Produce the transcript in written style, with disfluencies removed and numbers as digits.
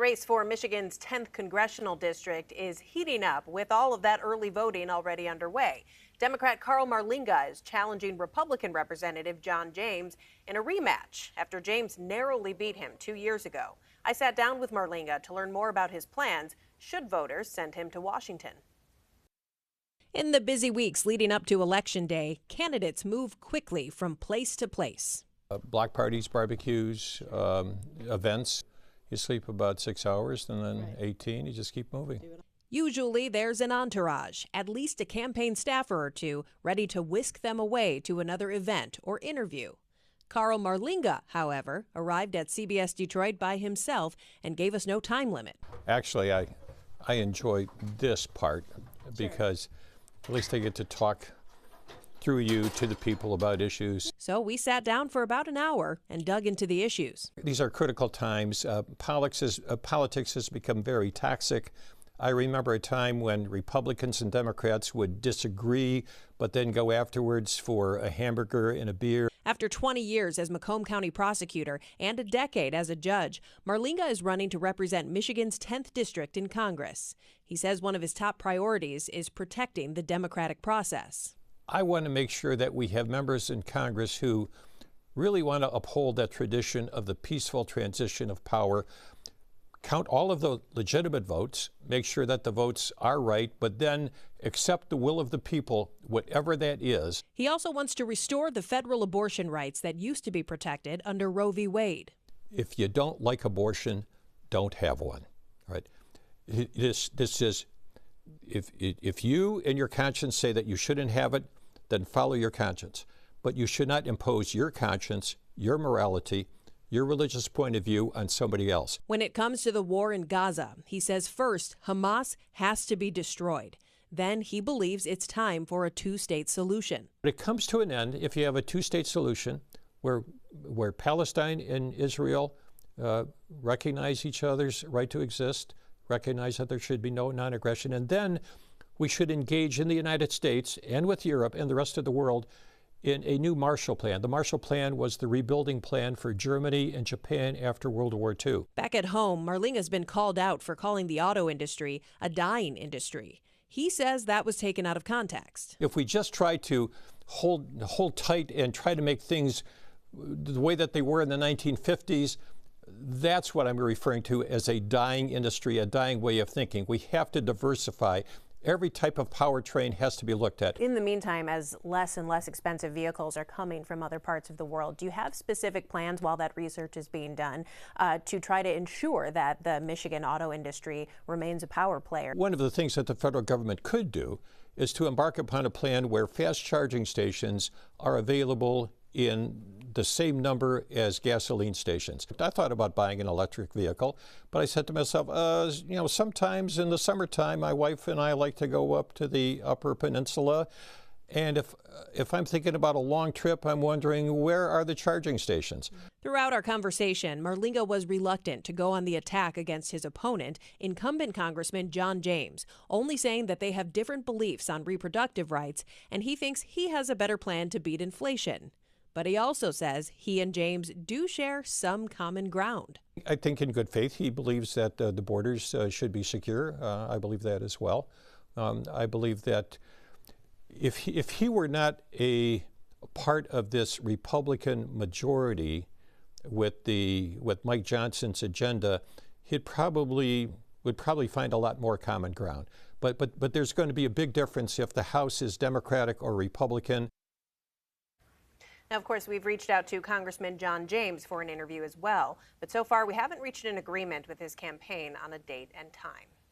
race for Michigan's 10th Congressional District is heating up with all of that early voting already underway. Democrat Carl Marlinga is challenging Republican Representative John James in a rematch after James narrowly beat him 2 years ago. I sat down with Marlinga to learn more about his plans should voters send him to Washington. In the busy weeks leading up to Election Day, candidates move quickly from place to place. Block parties, barbecues, events. You sleep about 6 hours, and then 18, you just keep moving. Usually there's an entourage, at least a campaign staffer or two, ready to whisk them away to another event or interview. Carl Marlinga, however, arrived at CBS Detroit by himself and gave us no time limit. Actually, I enjoy this part because at least I get to talk through you to the people about issues. So we sat down for about an hour and dug into the issues. These are critical times. Politics has become very toxic. I remember a time when Republicans and Democrats would disagree, but then go afterwards for a hamburger and a beer. After 20 years as Macomb County prosecutor and a decade as a judge, Marlinga is running to represent Michigan's 10th district in Congress. He says one of his top priorities is protecting the democratic process. I want to make sure that we have members in Congress who really want to uphold that tradition of the peaceful transition of power, count all of the legitimate votes, make sure that the votes are right, but then accept the will of the people, whatever that is. He also wants to restore the federal abortion rights that used to be protected under Roe v. Wade. If you don't like abortion, don't have one. Right? This is, if you in your conscience say that you shouldn't have it, then follow your conscience. But you should not impose your conscience, your morality, your religious point of view on somebody else. When it comes to the war in Gaza, he says first, Hamas has to be destroyed. Then he believes it's time for a two-state solution. But it comes to an end if you have a two-state solution where Palestine and Israel recognize each other's right to exist, recognize that there should be no non-aggression, and then we should engage in the United States and with Europe and the rest of the world in a new Marshall Plan. The Marshall Plan was the rebuilding plan for Germany and Japan after World War II. Back at home, Marlinga's been called out for calling the auto industry a dying industry. He says that was taken out of context. If we just try to hold tight and try to make things the way that they were in the 1950s, that's what I'm referring to as a dying industry, a dying way of thinking. We have to diversify. Every type of powertrain has to be looked at. In the meantime, as less and less expensive vehicles are coming from other parts of the world, do you have specific plans while that research is being done to try to ensure that the Michigan auto industry remains a power player? One of the things that the federal government could do is to embark upon a plan where fast charging stations are available in the same number as gasoline stations. I thought about buying an electric vehicle, but I said to myself, sometimes in the summertime, my wife and I like to go up to the Upper Peninsula. And if I'm thinking about a long trip, I'm wondering, where are the charging stations? Throughout our conversation, Marlinga was reluctant to go on the attack against his opponent, incumbent Congressman John James, only saying that they have different beliefs on reproductive rights, and he thinks he has a better plan to beat inflation. But he also says he and James do share some common ground. I think in good faith he believes that the borders should be secure. I believe that as well. I believe that if he were not a part of this Republican majority with Mike Johnson's agenda, would probably find a lot more common ground. But there's going to be a big difference if the House is Democratic or Republican. Now, of course, we've reached out to Congressman John James for an interview as well, but so far we haven't reached an agreement with his campaign on a date and time.